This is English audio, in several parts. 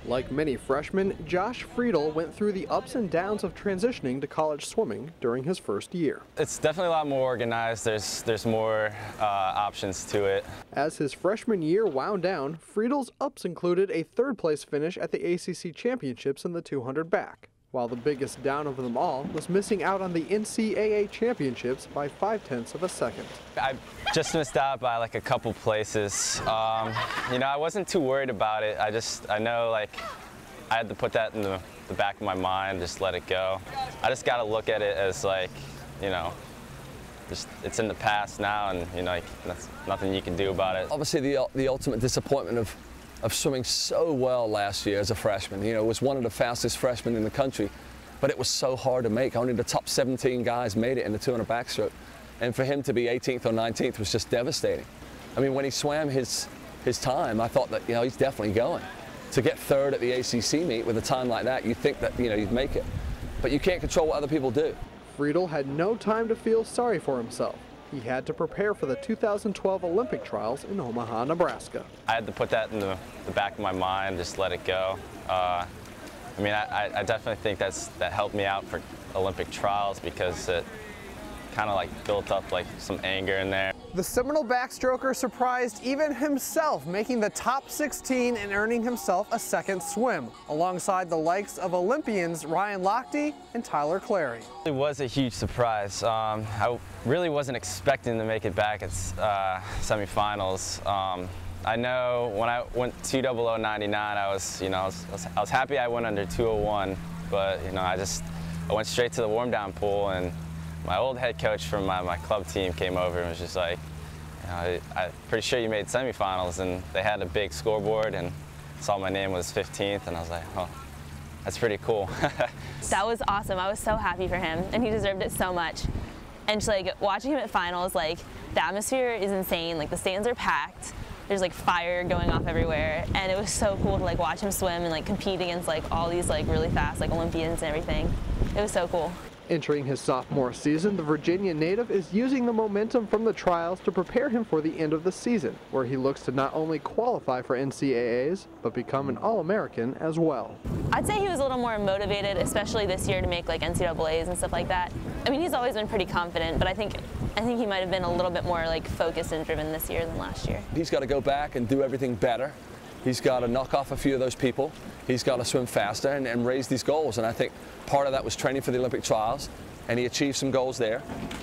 Like many freshmen, Josh Fridel went through the ups and downs of transitioning to college swimming during his first year. It's definitely a lot more organized. There's more options to it. As his freshman year wound down, Friedel's ups included a third-place finish at the ACC Championships in the 200 back, while the biggest down of them all was missing out on the NCAA Championships by 0.5 of a second. I just missed out by like a couple places. You know, I wasn't too worried about it. I know like I had to put that in the back of my mind, just let it go. I just got to look at it as like, you know, it's in the past now, and you know, like, that's nothing you can do about it. Obviously, the ultimate disappointment of swimming so well last year as a freshman. You know, was one of the fastest freshmen in the country, but it was so hard to make. Only the top 17 guys made it in the 200 backstroke, and for him to be 18th or 19th was just devastating. I mean, when he swam his time, I thought that, you know, he's definitely going. To get third at the ACC meet with a time like that, you think that, you know, you'd make it, but you can't control what other people do. Fridel had no time to feel sorry for himself. He had to prepare for the 2012 Olympic trials in Omaha, Nebraska. I had to put that in the back of my mind, just let it go. I mean, I definitely think that helped me out for Olympic trials, because it kind of like built up like some anger in there. The Seminole backstroker surprised even himself, making the top 16 and earning himself a second swim, alongside the likes of Olympians Ryan Lochte and Tyler Clary. It was a huge surprise. I really wasn't expecting to make it back at semifinals. I know when I went 2:00.99, I was happy I went under 2:01, but you know, I went straight to the warm down pool, and my old head coach from my club team came over and was just like, you know, I'm pretty sure you made semifinals, and they had a big scoreboard and saw my name was 15th, and I was like, oh, that's pretty cool. That was awesome. I was so happy for him, and he deserved it so much. And just like watching him at finals, like the atmosphere is insane. Like the stands are packed. There's like fire going off everywhere, and it was so cool to like watch him swim and like compete against like all these like really fast like Olympians and everything. It was so cool. Entering his sophomore season, the Virginia native is using the momentum from the trials to prepare him for the end of the season, where he looks to not only qualify for NCAAs, but become an All-American as well. I'd say he was a little more motivated, especially this year, to make like NCAAs and stuff like that. I mean, he's always been pretty confident, but I think he might have been a little bit more like focused and driven this year than last year. He's got to go back and do everything better. He's got to knock off a few of those people. He's got to swim faster and raise these goals. And I think part of that was training for the Olympic trials, and he achieved some goals there.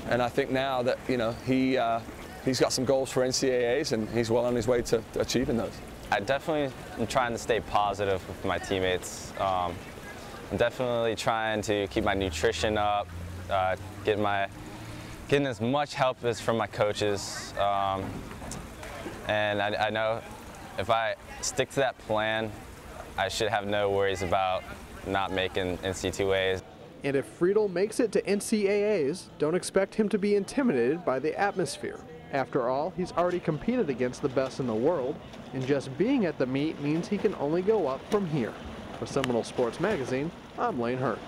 And I think now that, you know, he's got some goals for NCAAs, and he's well on his way to achieving those. I definitely am trying to stay positive with my teammates. I'm definitely trying to keep my nutrition up, getting as much help as from my coaches. And I know if I stick to that plan, I should have no worries about not making NC2As. And if Fridel makes it to NCAAs, don't expect him to be intimidated by the atmosphere. After all, he's already competed against the best in the world, and just being at the meet means he can only go up from here. For Seminole Sports Magazine, I'm Lane Hurt.